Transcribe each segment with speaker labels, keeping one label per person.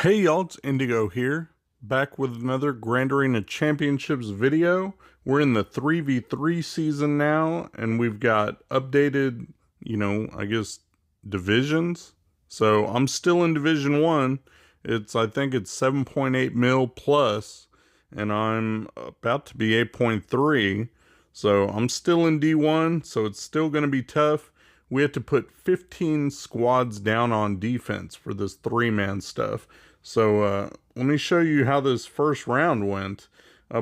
Speaker 1: Hey y'all, it's Indigo here, back with another Grand Arena Championships video. We're in the 3v3 season now, and we've got updated, I guess, divisions. So I'm still in Division 1. I think it's 7.8 mil plus, and I'm about to be 8.3. So I'm still in D1, so it's still going to be tough. We have to put 15 squads down on defense for this three-man stuff. So let me show you how this first round went.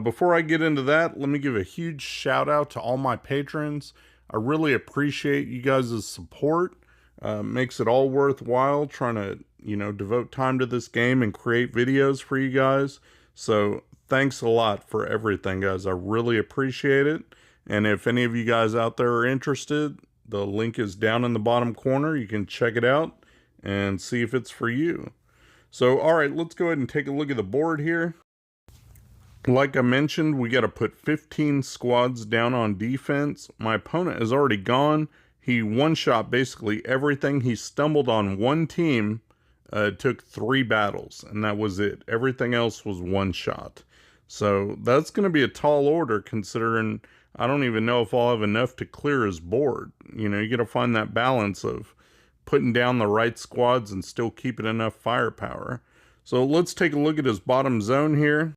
Speaker 1: Before I get into that, let me give a huge shout out to all my patrons. I really appreciate you guys' support. Makes it all worthwhile trying to, devote time to this game and create videos for you guys. So thanks a lot for everything, guys. I really appreciate it. And if any of you guys out there are interested, the link is down in the bottom corner. You can check it out and see if it's for you. So, all right, let's go ahead and take a look at the board here. Like I mentioned, we got to put 15 squads down on defense. My opponent has already gone. He one-shot basically everything. He stumbled on one team, took 3 battles, and that was it. Everything else was one-shot. So that's going to be a tall order considering I don't even know if I'll have enough to clear his board. You got to find that balance of putting down the right squads and still keeping enough firepower. So let's take a look at his bottom zone here.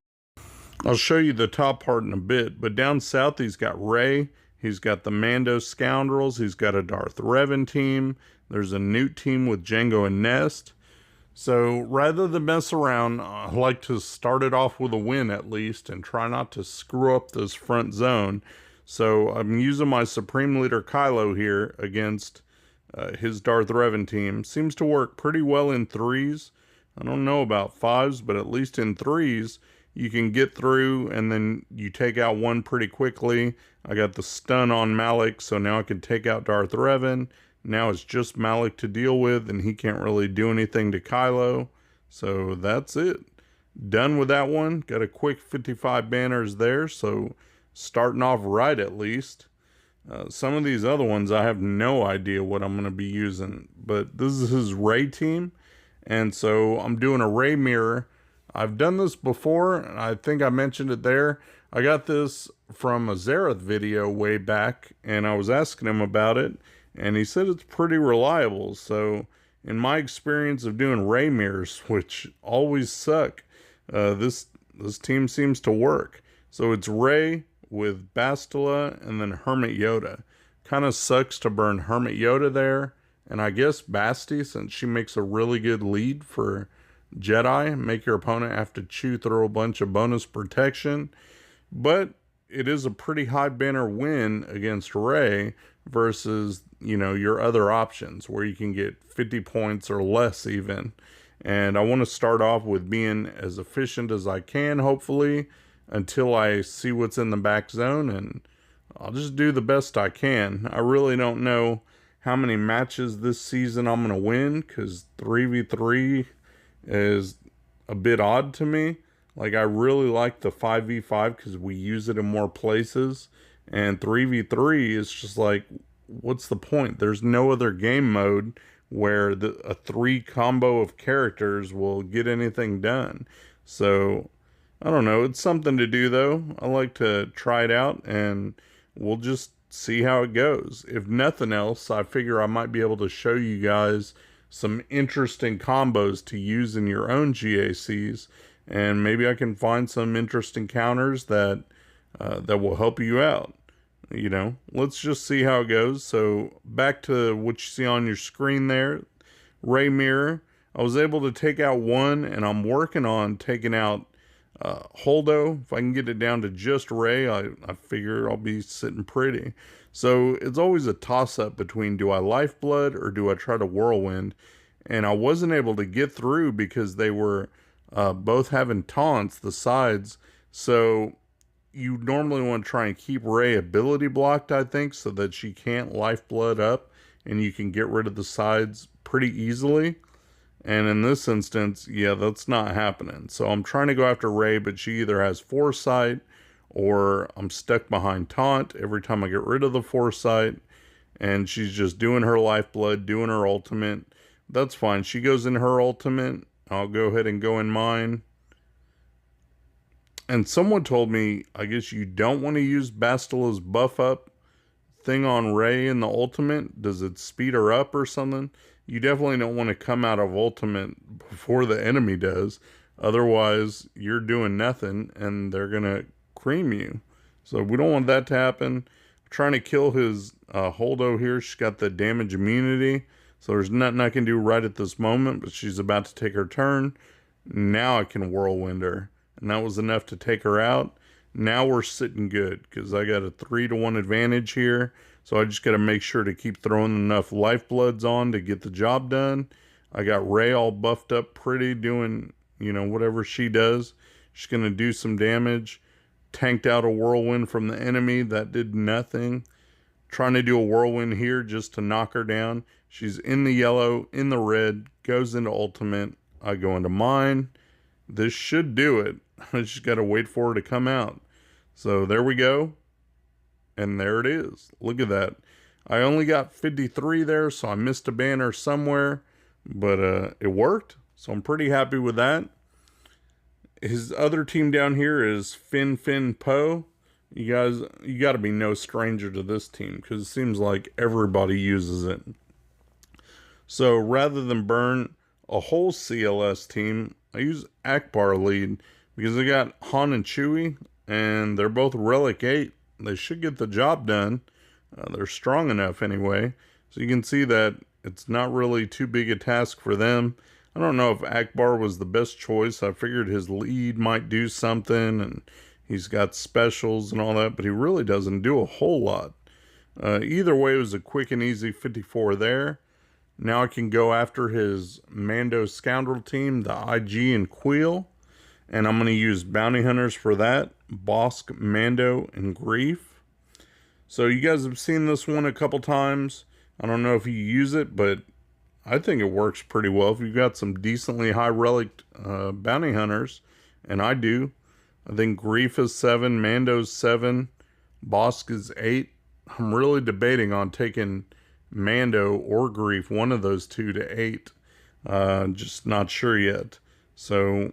Speaker 1: I'll show you the top part in a bit, but down south he's got Ray, he's got the Mando Scoundrels, he's got a Darth Revan team, there's a Newt team with Jango and Nest. So rather than mess around, I like to start it off with a win at least and try not to screw up this front zone. So I'm using my Supreme Leader Kylo here against his Darth Revan team. Seems to work pretty well in 3s. I don't know about 5s, but at least in 3s, you can get through and then you take out one pretty quickly. I got the stun on Malik, so now I can take out Darth Revan. Now it's just Malik to deal with, and he can't really do anything to Kylo. So that's it. Done with that one. Got a quick 55 banners there, so starting off right at least. Some of these other ones, I have no idea what I'm going to be using. But this is his Ray team. And so I'm doing a Ray mirror. I've done this before, and I think I mentioned it there. I got this from a Zareth video way back, and I was asking him about it. And he said it's pretty reliable. So in my experience of doing Ray mirrors, which always suck, this team seems to work. So it's Ray with Bastila and then Hermit Yoda. Kind of sucks to burn Hermit Yoda there. And I guess Basti, since she makes a really good lead for Jedi, make your opponent have to chew through a bunch of bonus protection. But it is a pretty high banner win against Ray versus, your other options where you can get 50 points or less even. And I want to start off with being as efficient as I can, hopefully, until I see what's in the back zone, and I'll just do the best I can. I really don't know how many matches this season I'm going to win, because 3v3 is a bit odd to me. Like, I really like the 5v5 because we use it in more places, and 3v3 is just like, what's the point? There's no other game mode where a 3 combo of characters will get anything done. So I don't know. It's something to do, though. I like to try it out, and we'll just see how it goes. If nothing else, I figure I might be able to show you guys some interesting combos to use in your own GACs, and maybe I can find some interesting counters that will help you out. Let's just see how it goes. So back to what you see on your screen there, Ray Mirror. I was able to take out one, and I'm working on taking out Holdo. If I can get it down to just Ray, I figure I'll be sitting pretty. So it's always a toss-up between, do I Lifeblood or do I try to Whirlwind? And I wasn't able to get through because they were both having taunts, the sides. So you normally want to try and keep Ray ability blocked, I think, so that she can't Lifeblood up and you can get rid of the sides pretty easily. And in this instance, yeah, that's not happening. So I'm trying to go after Ray, but she either has Foresight or I'm stuck behind Taunt every time I get rid of the Foresight. And she's just doing her Lifeblood, doing her ultimate. That's fine. She goes in her ultimate, I'll go ahead and go in mine. And someone told me, I guess you don't want to use Bastila's buff up thing on Ray in the ultimate. Does it speed her up or something? You definitely don't want to come out of ultimate before the enemy does. Otherwise, you're doing nothing and they're going to cream you. So we don't want that to happen. I'm trying to kill his Holdo here. She's got the damage immunity. So there's nothing I can do right at this moment, but she's about to take her turn. Now I can whirlwind her. And that was enough to take her out. Now we're sitting good because I got a 3-to-1 advantage here. So I just got to make sure to keep throwing enough lifebloods on to get the job done. I got Ray all buffed up pretty, doing, whatever she does. She's going to do some damage. Tanked out a whirlwind from the enemy. That did nothing. Trying to do a whirlwind here just to knock her down. She's in the yellow, in the red, goes into ultimate. I go into mine. This should do it. I just got to wait for her to come out. So there we go. And there it is. Look at that. I only got 53 there, so I missed a banner somewhere. But it worked. So I'm pretty happy with that. His other team down here is Fin Po. You guys, you got to be no stranger to this team because it seems like everybody uses it. So rather than burn a whole CLS team, I use Akbar lead because I got Han and Chewie, and they're both Relic 8. They should get the job done. They're strong enough anyway. So you can see that it's not really too big a task for them. I don't know if Akbar was the best choice. I figured his lead might do something, and he's got specials and all that, but he really doesn't do a whole lot. Either way, it was a quick and easy 54 there. Now I can go after his Mando Scoundrel team, the IG and Queel. And I'm going to use Bounty Hunters for that. Bosk, Mando, and Grief. So you guys have seen this one a couple times. I don't know if you use it, but I think it works pretty well. If you've got some decently high relic Bounty Hunters, and I do. I think Grief is 7, Mando's 7, Bosk is 8. I'm really debating on taking Mando or Grief, one of those two, to 8. Just not sure yet. So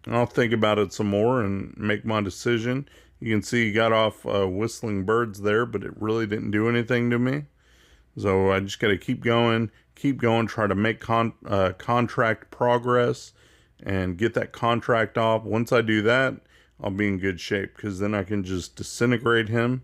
Speaker 1: I'll think about it some more and make my decision. You can see he got off Whistling Birds there, but it really didn't do anything to me. So I just got to keep going, try to make contract progress and get that contract off. Once I do that, I'll be in good shape because then I can just disintegrate him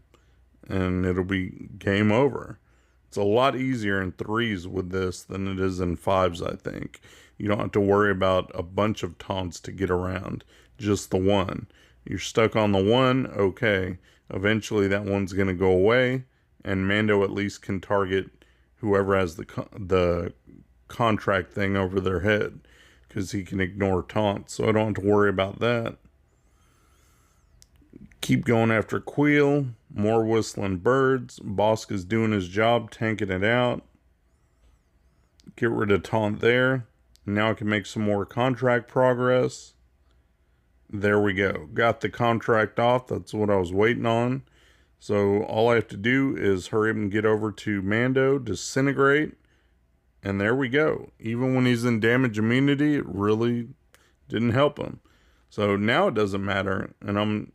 Speaker 1: and it'll be game over. It's a lot easier in 3s with this than it is in 5s, I think. You don't have to worry about a bunch of taunts to get around, just the one. You're stuck on the one, okay. Eventually that one's going to go away, and Mando at least can target whoever has the contract thing over their head, because he can ignore taunts, so I don't have to worry about that. Keep going after Queel. More Whistling Birds. Bosk is doing his job, tanking it out. Get rid of taunt there. Now I can make some more contract progress. There we go. Got the contract off. That's what I was waiting on. So all I have to do is hurry up and get over to Mando, disintegrate, and there we go. Even when he's in damage immunity, it really didn't help him. So now it doesn't matter, and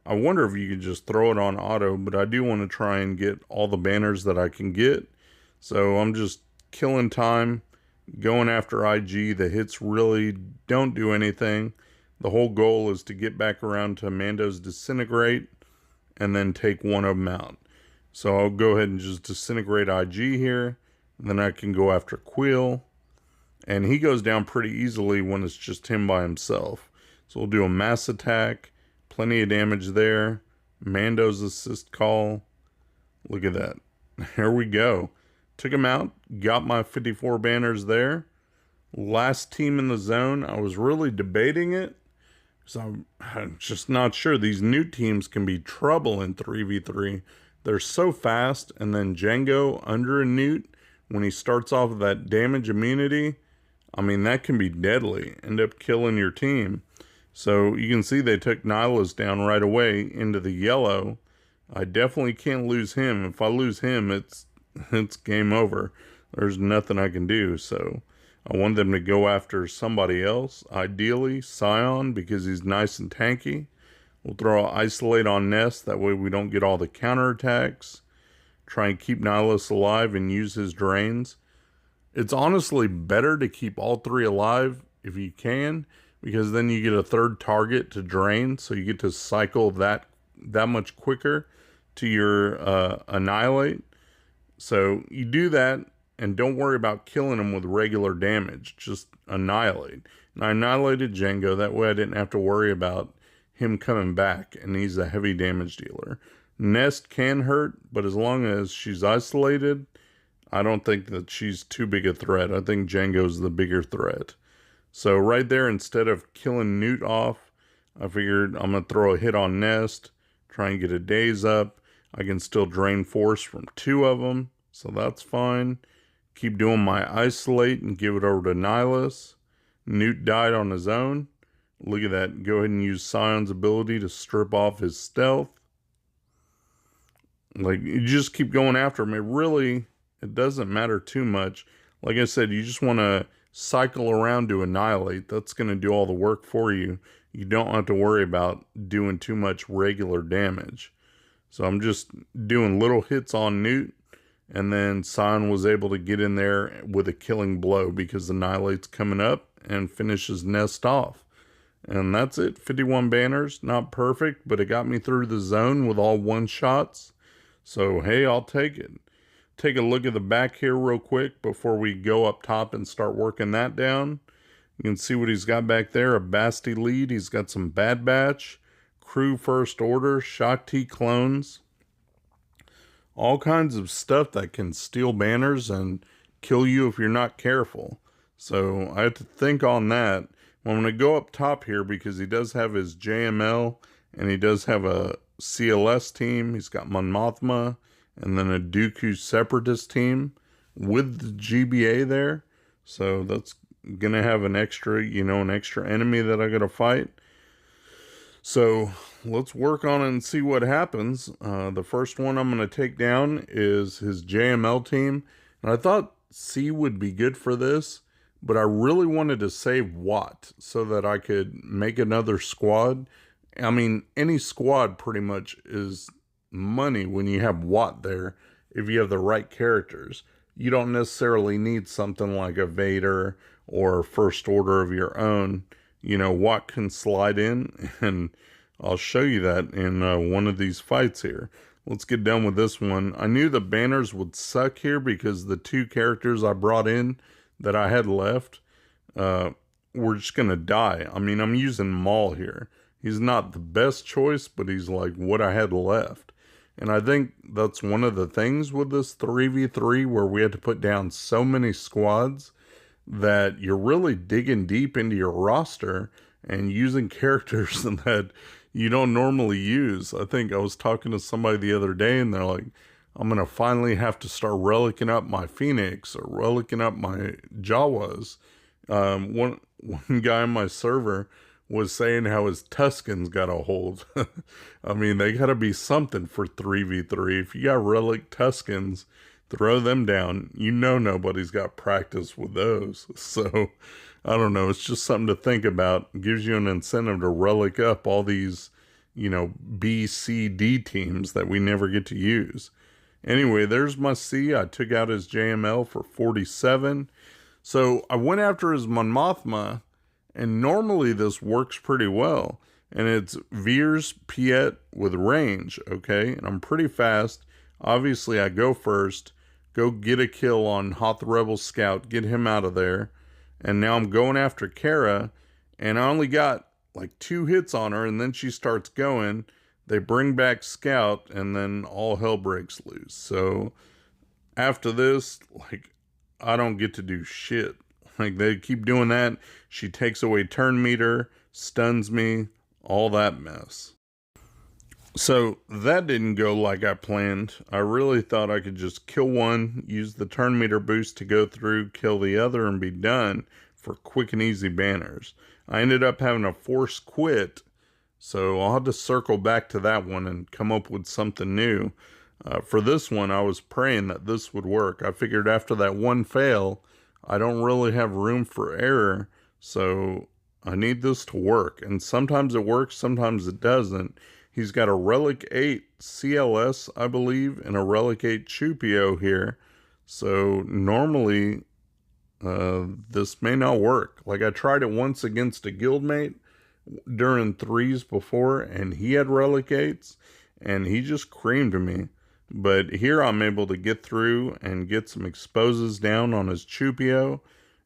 Speaker 1: I wonder if you could just throw it on auto, but I do want to try and get all the banners that I can get. So I'm just killing time, going after IG. The hits really don't do anything. The whole goal is to get back around to Mando's disintegrate and then take one of them out. So I'll go ahead and just disintegrate IG here. And then I can go after Queel. And he goes down pretty easily when it's just him by himself. So we'll do a mass attack. Plenty of damage there. Mando's assist call. Look at that. Here we go. Took him out. Got my 54 banners there. Last team in the zone. I was really debating it. So I'm just not sure. These new teams can be trouble in 3v3. They're so fast. And then Django under a Newt, when he starts off with that damage immunity, I mean, that can be deadly. End up killing your team. So you can see they took Nihilus down right away into the yellow. I definitely can't lose him. If I lose him, it's game over. There's nothing I can do. So I want them to go after somebody else, ideally Scion, because he's nice and tanky. We'll throw Isolate on Nest, that way we don't get all the counterattacks. Try and keep Nihilus alive and use his drains. It's honestly better to keep all three alive if you can, because then you get a third target to drain, so you get to cycle that much quicker to your Annihilate. So you do that, and don't worry about killing him with regular damage. Just Annihilate. And I annihilated Django, that way I didn't have to worry about him coming back, and he's a heavy damage dealer. Nest can hurt, but as long as she's isolated, I don't think that she's too big a threat. I think Django's the bigger threat. So right there, instead of killing Newt off, I figured I'm going to throw a hit on Nest, try and get a daze up. I can still drain force from 2 of them, so that's fine. Keep doing my Isolate and give it over to Nihilus. Newt died on his own. Look at that. Go ahead and use Scion's ability to strip off his stealth. Like, you just keep going after him. It doesn't matter too much. Like I said, you just want to cycle around to Annihilate. That's going to do all the work for you. You don't have to worry about doing too much regular damage. So I'm just doing little hits on Newt, and then Scion was able to get in there with a killing blow because Annihilate's coming up and finishes Nest off. And that's it. 51 banners. Not perfect, but it got me through the zone with all one-shots. So, hey, I'll take it. Take a look at the back here real quick before we go up top and start working that down. You can see what he's got back there. A Basti lead. He's got some Bad Batch, Crew First Order, Shakti clones. All kinds of stuff that can steal banners and kill you if you're not careful. So I have to think on that. I'm going to go up top here because he does have his JML and he does have a CLS team. He's got Mon Mothma and then a Dooku Separatist team with the GBA there. So that's going to have an extra, an extra enemy that I got to fight. So let's work on it and see what happens. The first one I'm going to take down is his JML team. And I thought C would be good for this, but I really wanted to save Watt so that I could make another squad. I mean, any squad pretty much is money when you have Watt there, if you have the right characters. You don't necessarily need something like a Vader or First Order of your own. Watt can slide in, and I'll show you that in one of these fights here. Let's get done with this one. I knew the banners would suck here because the 2 characters I brought in that I had left were just going to die. I mean, I'm using Maul here. He's not the best choice, but he's like what I had left. And I think that's one of the things with this 3v3 where we had to put down so many squads that you're really digging deep into your roster and using characters that you don't normally use. I think I was talking to somebody the other day and they're like, I'm going to finally have to start relicking up my Phoenix or relicking up my Jawas. One guy on my server was saying how his Tuscans got a hold. I mean, they got to be something for 3v3. If you got relic Tuscans, throw them down. Nobody's got practice with those. So, I don't know. It's just something to think about. It gives you an incentive to relic up all these, B, C, D teams that we never get to use. Anyway, there's my C. I took out his JML for 47. So, I went after his Mon Mothma, and normally this works pretty well. And it's Veers Piet with range, okay? And I'm pretty fast. Obviously, I go first. Go get a kill on Hoth Rebel Scout. Get him out of there. And now I'm going after Kara. And I only got like 2 hits on her. And then she starts going. They bring back Scout. And then all hell breaks loose. So after this, I don't get to do shit. They keep doing that. She takes away turn meter, stuns me, all that mess. So that didn't go like I planned. I really thought I could just kill one, use the turn meter boost to go through, kill the other, and be done for quick and easy banners. I ended up having to force quit, so I'll have to circle back to that one and come up with something new. For this one, I was praying that this would work. I figured after that one fail, I don't really have room for error, so I need this to work. And sometimes it works, sometimes it doesn't. He's got a Relic 8 CLS, I believe, and a Relic 8 Chupio here. So normally, this may not work. Like, I tried it once against a guildmate during threes before, and he had Relic 8s, and he just creamed me. But here I'm able to get through and get some exposes down on his Chupio.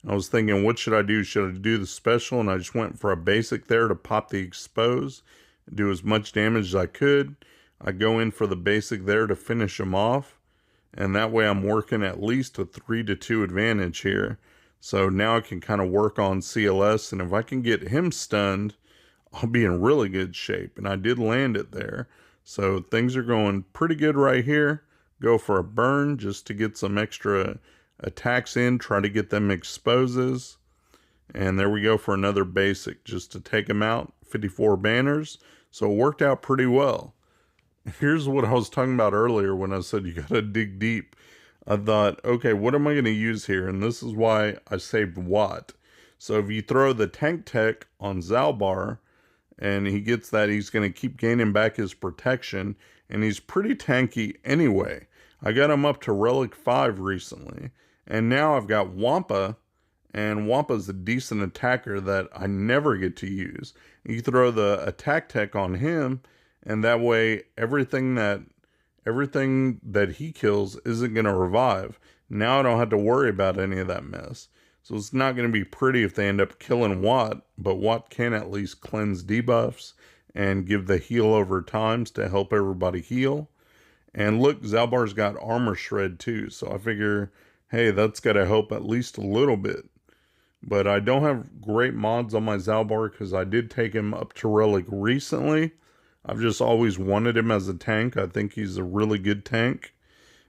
Speaker 1: I was thinking, what should I do? Should I do the special? And I just went for a basic there to pop the expose, do as much damage as I could. I go in for the basic there to finish him off. And that way I'm working at least a 3-2 advantage here. So now I can kind of work on CLS. And if I can get him stunned, I'll be in really good shape. And I did land it there. So things are going pretty good right here. Go for a burn just to get some extra attacks in. Try to get them exposes. And there we go for another basic just to take them out. 54 banners. So it worked out pretty well. Here's what I was talking about earlier when I said you gotta dig deep. I thought, okay, what am I going to use here? And this is why I saved Watt. So if you throw the tank tech on Zalbar, and he gets that, he's going to keep gaining back his protection, and he's pretty tanky anyway. I got him up to Relic 5 recently, and now I've got Wampa, and Wampa's a decent attacker that I never get to use. You throw the attack tech on him, and that way everything that he kills isn't going to revive. Now I don't have to worry about any of that mess. So it's not going to be pretty if they end up killing Watt, but Watt can at least cleanse debuffs and give the heal over times to help everybody heal. And look, Zalbar's got armor shred too, so I figure, hey, that's got to help at least a little bit. But I don't have great mods on my Zalbar because I did take him up to Relic recently. I've just always wanted him as a tank. I think he's a really good tank.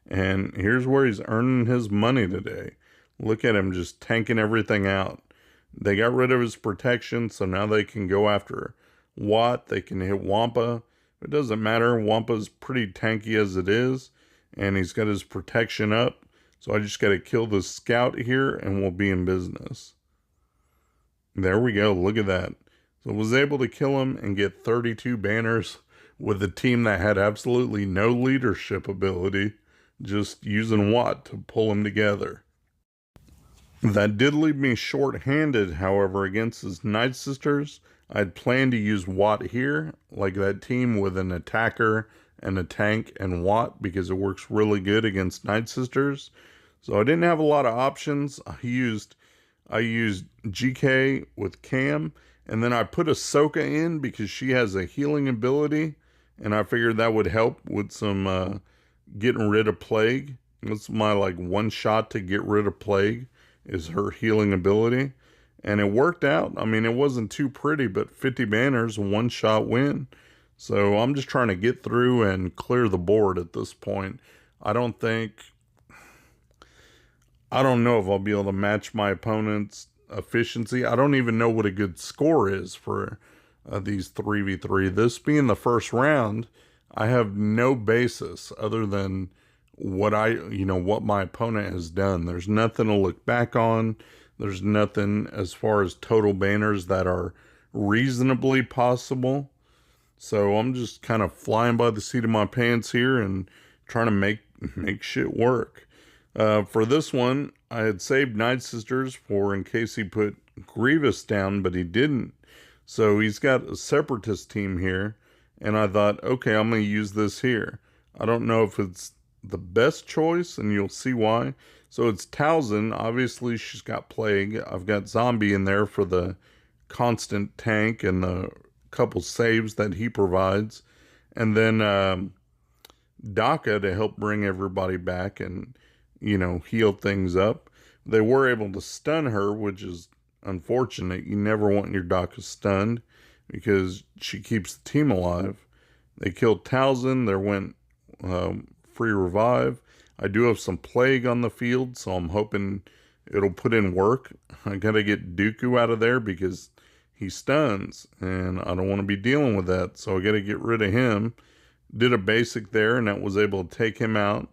Speaker 1: And here's where he's earning his money today. Look at him just tanking everything out. They got rid of his protection, so now they can go after Watt. They can hit Wampa. It doesn't matter. Wampa's pretty tanky as it is, and he's got his protection up. So I just got to kill the scout here, and we'll be in business. There we go. Look at that. So I was able to kill him and get 32 banners with a team that had absolutely no leadership ability, just using Watt to pull him together. That did leave me short-handed, however, against his Night Sisters. I had planned to use Watt here, like that team with an attacker and a tank and Watt, because it works really good against Night Sisters. So I didn't have a lot of options. I used GK with Cam, and then I put Ahsoka in because she has a healing ability, and I figured that would help with some getting rid of Plague. That's my one shot to get rid of Plague, is her healing ability. And it worked out. I mean, it wasn't too pretty, but 50 banners, one shot win. So I'm just trying to get through and clear the board at this point. I don't know if I'll be able to match my opponent's efficiency. I don't even know what a good score is for these 3v3. This being the first round, I have no basis other than what my opponent has done. There's nothing to look back on. There's nothing as far as total banners that are reasonably possible. So I'm just kind of flying by the seat of my pants here and trying to make shit work. For this one, I had saved Night Sisters for in case he put Grievous down, but he didn't. So he's got a Separatist team here, and I thought, okay, I'm going to use this here. I don't know if it's the best choice, and you'll see why. So it's Talzin. Obviously, she's got Plague. I've got Zombie in there for the constant tank and the couple saves that he provides. And then Daka to help bring everybody back and, heal things up. They were able to stun her, which is unfortunate. You never want your Daka stunned because she keeps the team alive. They killed Talzin. There went free revive. I do have some Plague on the field, so I'm hoping it'll put in work. I gotta get Dooku out of there because he stuns, and I don't want to be dealing with that, so I gotta get rid of him. Did a basic there, and that was able to take him out.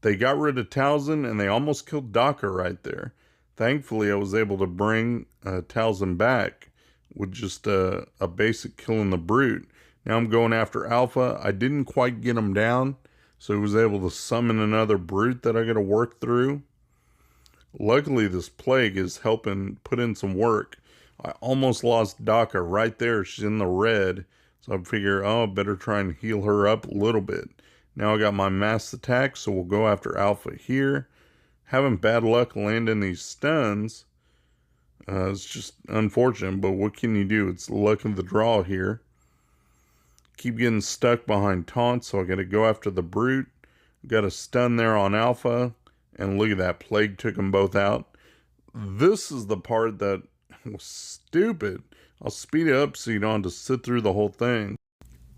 Speaker 1: They got rid of Talzin, and they almost killed Daka right there. Thankfully, I was able to bring Talzin back with just a basic kill in the Brute. Now I'm going after Alpha. I didn't quite get him down, so he was able to summon another Brute that I got to work through. Luckily, this Plague is helping put in some work. I almost lost Daka right there. She's in the red, so I figure, oh, I better try and heal her up a little bit. Now I got my mass attack, so we'll go after Alpha here. Having bad luck landing these stuns. It's just unfortunate, but what can you do? It's the luck of the draw here. Keep getting stuck behind taunt, so I got to go after the Brute. Got a stun there on Alpha, and look at that. Plague took them both out. This is the part that was stupid. I'll speed it up so you don't have to sit through the whole thing.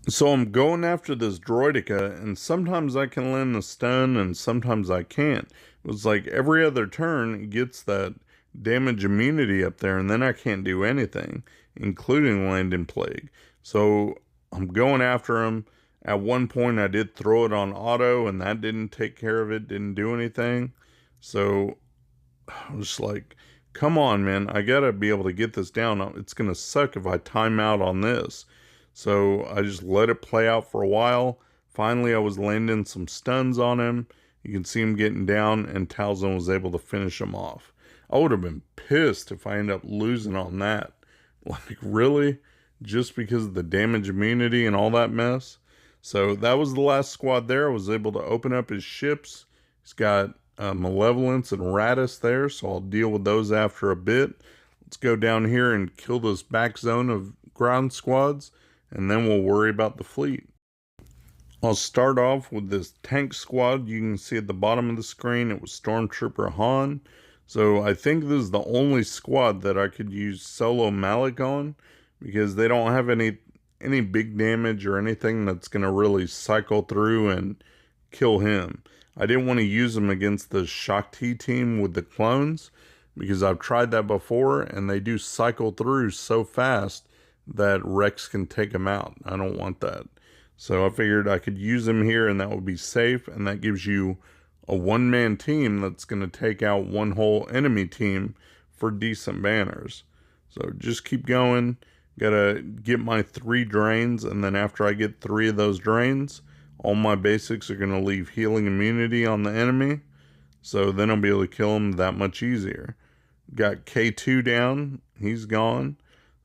Speaker 1: So I'm going after this Droideka, and sometimes I can land the stun, and sometimes I can't. It was like every other turn, it gets that damage immunity up there, and then I can't do anything, including landing Plague. So I'm going after him. At one point, I did throw it on auto, and that didn't take care of it, didn't do anything. So I was like, come on, man, I gotta be able to get this down. It's gonna suck if I time out on this. So I just let it play out for a while. Finally, I was landing some stuns on him. You can see him getting down, and Talzin was able to finish him off. I would have been pissed if I end up losing on that. Like, really? Just because of the damage immunity and all that mess? So that was the last squad there. I was able to open up his ships. He's got Malevolence and Radis there, so I'll deal with those after a bit. Let's go down here and kill this back zone of ground squads, and then we'll worry about the fleet. I'll start off with this tank squad. You can see at the bottom of the screen, it was Stormtrooper Han. So I think this is the only squad that I could use solo Malik on, because they don't have any big damage or anything that's going to really cycle through and kill him. I didn't want to use him against the Shakti team with the clones, because I've tried that before, and they do cycle through so fast that Rex can take him out. I don't want that. So I figured I could use him here, and that would be safe, and that gives you a one-man team that's going to take out one whole enemy team for decent banners. So just keep going. Gotta get my 3 drains, and then after I get 3 of those drains, all my basics are going to leave healing immunity on the enemy. So then I'll be able to kill him that much easier. Got K2 down. He's gone.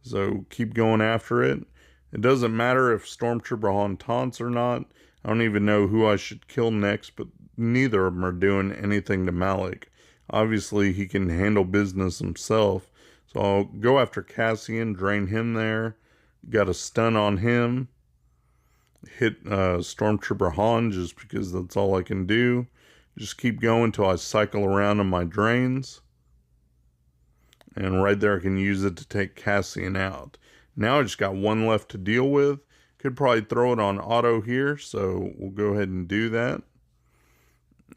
Speaker 1: So keep going after it. It doesn't matter if Stormtrooper Han taunts or not. I don't even know who I should kill next, but neither of them are doing anything to Malik. Obviously, he can handle business himself. So I'll go after Cassian, drain him there. Got a stun on him. Hit Stormtrooper Han just because that's all I can do. Just keep going until I cycle around on my drains. And right there I can use it to take Cassian out. Now I just got 1 left to deal with. Could probably throw it on auto here, so we'll go ahead and do that.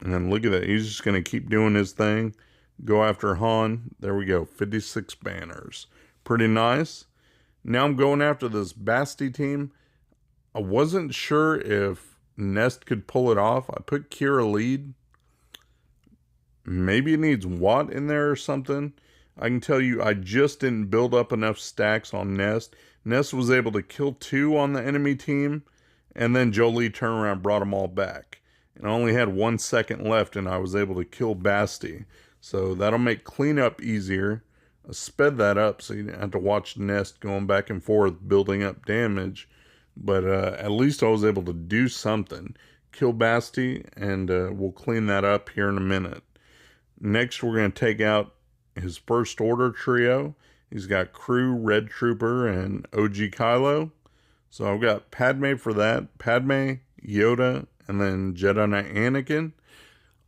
Speaker 1: And then look at that. He's just going to keep doing his thing. Go after Han. There we go. 56 banners. Pretty nice. Now I'm going after this Basti team. I wasn't sure if Nest could pull it off. I put Kira lead. Maybe it needs Watt in there or something. I can tell you I just didn't build up enough stacks on Nest. Nest was able to kill 2 on the enemy team, and then Jolie turned around and brought them all back. And I only had 1 second left, and I was able to kill Basti. So that'll make cleanup easier. I sped that up so you didn't have to watch Nest going back and forth, building up damage. But at least I was able to do something. Kill Basti, and we'll clean that up here in a minute. Next, we're going to take out his First Order trio. He's got Crew, Red Trooper, and OG Kylo. So I've got Padme for that. Padme, Yoda, and then Jedi Knight Anakin.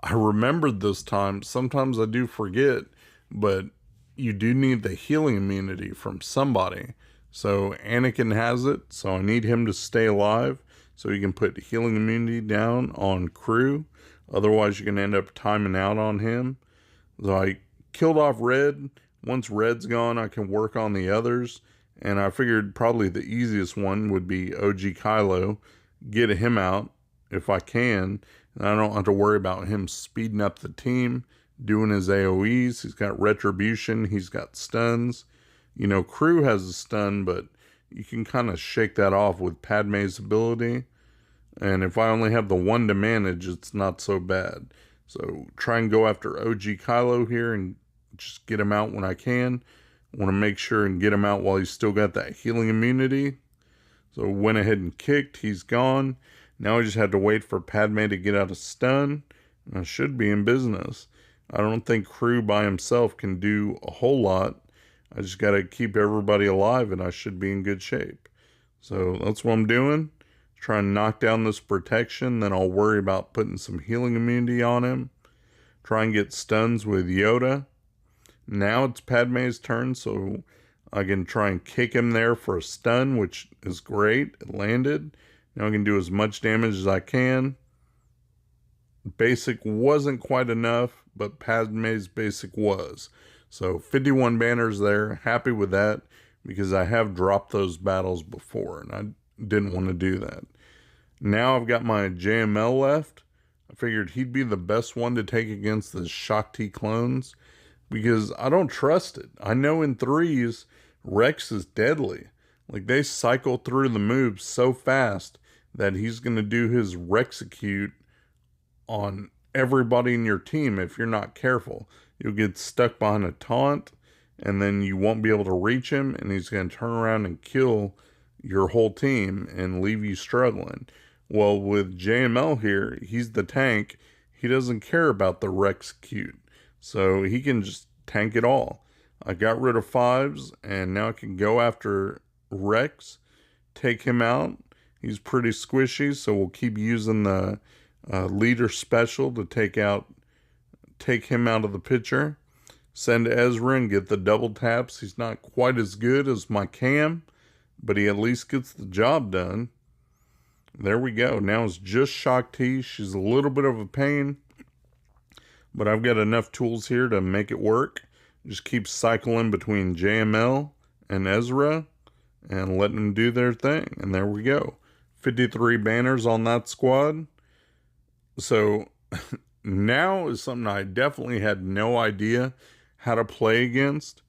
Speaker 1: I remembered this time. Sometimes I do forget, but you do need the healing immunity from somebody. So Anakin has it, so I need him to stay alive so he can put healing immunity down on Crew. Otherwise, you're going to end up timing out on him. So I killed off Red. Once Red's gone, I can work on the others. And I figured probably the easiest one would be OG Kylo. Get him out if I can. And I don't have to worry about him speeding up the team doing his AoEs. He's got retribution. He's got stuns. You know, Crew has a stun, but you can kind of shake that off with Padme's ability. And if I only have the one to manage, it's not so bad. So try and go after OG Kylo here and just get him out when I can. I want to make sure and get him out while he's still got that healing immunity. So went ahead and kicked. He's gone. Now I just had to wait for Padme to get out of stun. I should be in business. I don't think Crew by himself can do a whole lot. I just got to keep everybody alive and I should be in good shape. So that's what I'm doing. Try and knock down this protection. Then I'll worry about putting some healing immunity on him. Try and get stuns with Yoda. Now it's Padme's turn, so I can try and kick him there for a stun, which is great. It landed. Now I can do as much damage as I can. Basic wasn't quite enough, but Padme's basic was. So 51 banners there. Happy with that because I have dropped those battles before and I didn't want to do that. Now I've got my JML left. I figured he'd be the best one to take against the Shakti clones because I don't trust it. I know in threes, Rex is deadly. Like they cycle through the moves so fast that he's going to do his Rexecute on everybody in your team if you're not careful. You'll get stuck behind a taunt and then you won't be able to reach him and he's going to turn around and kill your whole team and leave you struggling. Well, with JML here, he's the tank. He doesn't care about the Rexecute. So he can just tank it all. I got rid of fives and now I can go after Rex, take him out. He's pretty squishy, so we'll keep using the leader special to take him out of the picture. Send Ezra and get the double taps. He's not quite as good as my Cam, but he at least gets the job done. There we go. Now it's just Shakti. She's a little bit of a pain, but I've got enough tools here to make it work. Just keep cycling between JML and Ezra and letting them do their thing. And there we go. 53 banners on that squad. So now is something I definitely had no idea how to play against.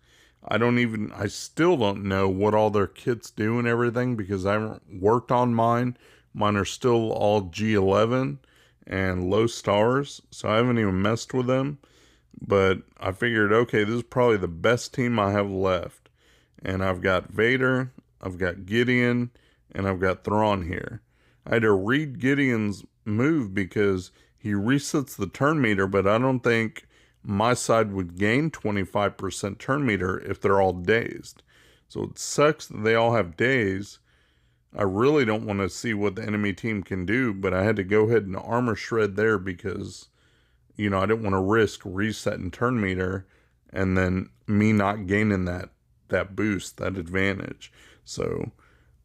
Speaker 1: I still don't know what all their kits do and everything because I haven't worked on mine. Mine are still all G11 and low stars, so I haven't even messed with them. But I figured, okay, this is probably the best team I have left. And I've got Vader, I've got Gideon, and I've got Thrawn here. I had to read Gideon's move because he resets the turn meter, but I don't think my side would gain 25% turn meter if they're all dazed. So it sucks that they all have daze. I really don't want to see what the enemy team can do, but I had to go ahead and armor shred there because, you know, I didn't want to risk resetting turn meter and then me not gaining that boost, that advantage. So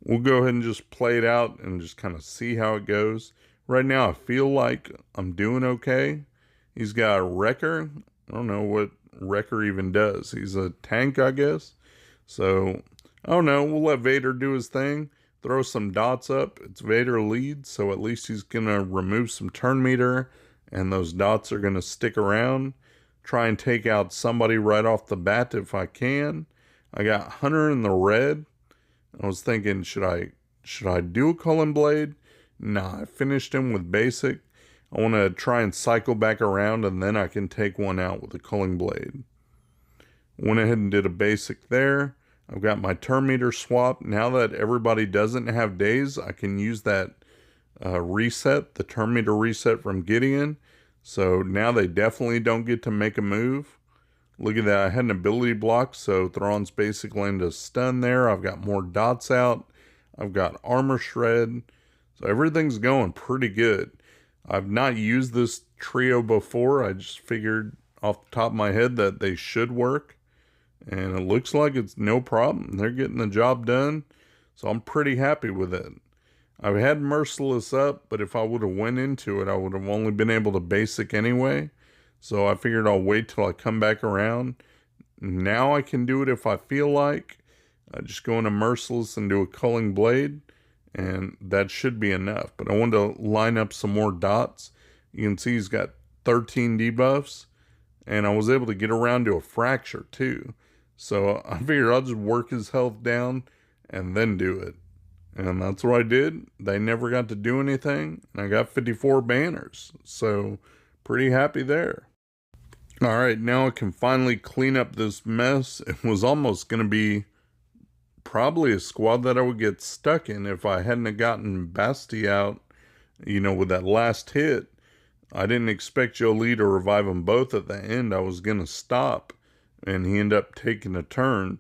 Speaker 1: we'll go ahead and just play it out and just kind of see how it goes. Right now, I feel like I'm doing okay. He's got a Wrecker. I don't know what Wrecker even does. He's a tank, I guess. So, I don't know. We'll let Vader do his thing. Throw some dots up. It's Vader lead, so at least he's going to remove some turn meter, and those dots are going to stick around. Try and take out somebody right off the bat if I can. I got Hunter in the red. I was thinking, should I do a Cullen Blade? Nah, I finished him with basic. I want to try and cycle back around, and then I can take one out with a Culling Blade. Went ahead and did a basic there. I've got my turn meter swap. Now that everybody doesn't have days, I can use that reset, the turn meter reset from Gideon. So now they definitely don't get to make a move. Look at that. I had an ability block, so Thrawn's basically into stun there. I've got more dots out. I've got armor shred. So everything's going pretty good. I've not used this trio before. I just figured off the top of my head that they should work. And it looks like it's no problem. They're getting the job done. So I'm pretty happy with it. I've had Merciless up, but if I would have went into it, I would have only been able to basic anyway. So I figured I'll wait till I come back around. Now I can do it if I feel like. Just go into Merciless and do a Culling Blade. And that should be enough. But I wanted to line up some more dots. You can see he's got 13 debuffs. and I was able to get around to a fracture too. So I figured I'll just work his health down and then do it. And that's what I did. They never got to do anything, and I got 54 banners. So pretty happy there. All right, now I can finally clean up this mess. It was almost going to be probably a squad that I would get stuck in if I hadn't have gotten Basti out, with that last hit. I didn't expect Jolie to revive them both at the end. I was going to stop, and he ended up taking a turn.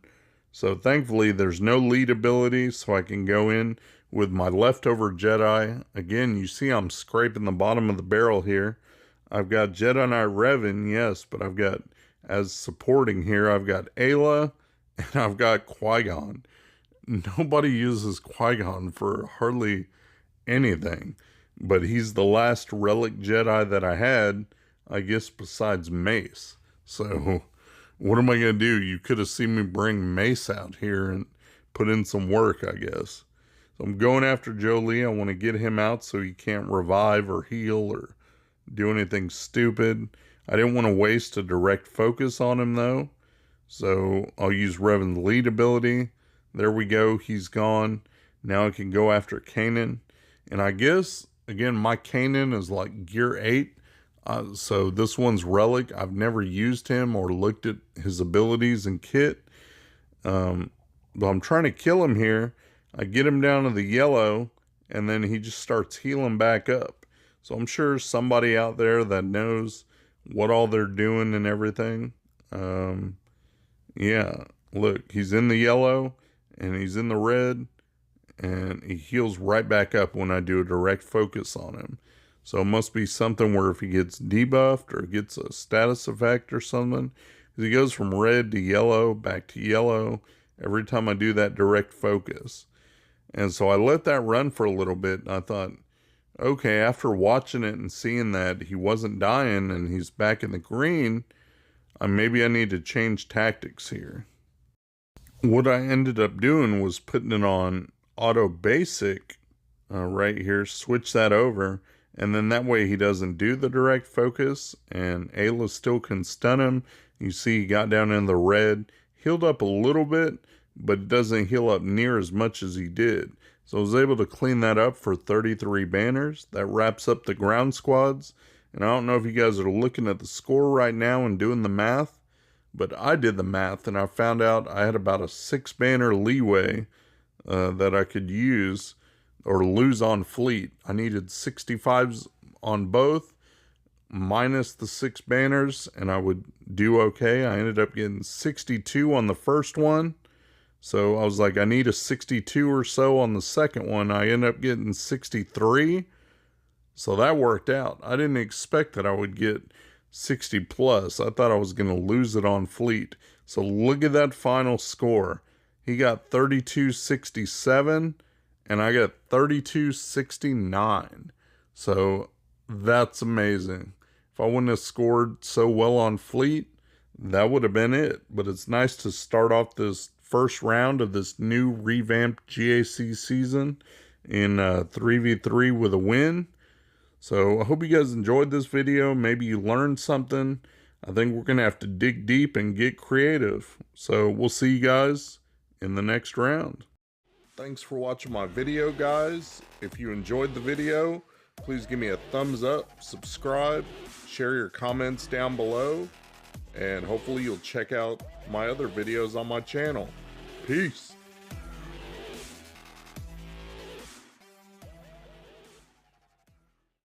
Speaker 1: So thankfully, there's no lead ability, so I can go in with my leftover Jedi. Again, you see I'm scraping the bottom of the barrel here. I've got Jedi Knight Revan, yes, but I've got, as supporting here, I've got Ayla, and I've got Qui-Gon. Nobody uses Qui-Gon for hardly anything, but he's the last relic Jedi that I had, I guess, besides Mace. So what am I going to do? You could have seen me bring Mace out here and put in some work, I guess. So I'm going after Jolie. I want to get him out so he can't revive or heal or do anything stupid. I didn't want to waste a direct focus on him, though. So I'll use Revan's lead ability. There we go. He's gone. Now I can go after Kanan. And I guess, again, my Kanan is like gear 8. So this one's relic. I've never used him or looked at his abilities and kit. But I'm trying to kill him here. I get him down to the yellow, and then he just starts healing back up. So I'm sure somebody out there that knows what all they're doing and everything. Yeah, look, he's in the yellow, and he's in the red, and he heals right back up when I do a direct focus on him. So it must be something where if he gets debuffed or gets a status effect or something, because he goes from red to yellow, back to yellow, every time I do that direct focus. And so I let that run for a little bit, and I thought, okay, after watching it and seeing that he wasn't dying and he's back in the green, maybe I need to change tactics here. What I ended up doing was putting it on auto basic right here, switch that over, and then that way he doesn't do the direct focus, and Ayla still can stun him. You see he got down in the red, healed up a little bit, but it doesn't heal up near as much as he did. So I was able to clean that up for 33 banners. That wraps up the ground squads. And I don't know if you guys are looking at the score right now and doing the math, but I did the math and I found out I had about a 6 banner leeway that I could use or lose on fleet. I needed 65s on both minus the 6 banners and I would do okay. I ended up getting 62 on the first one. So I was like, I need a 62 or so on the second one. I ended up getting 63. So that worked out. I didn't expect that I would get 60 plus. I thought I was going to lose it on fleet. So look at that final score. He got 3267 and I got 3269. So that's amazing. If I wouldn't have scored so well on fleet, that would have been it. But it's nice to start off this first round of this new revamped GAC season in 3v3 with a win. So I hope you guys enjoyed this video. Maybe you learned something. I think we're going to have to dig deep and get creative. So we'll see you guys in the next round. Thanks for watching my video, guys. If you enjoyed the video, please give me a thumbs up, subscribe, share your comments down below, and hopefully you'll check out my other videos on my channel. Peace.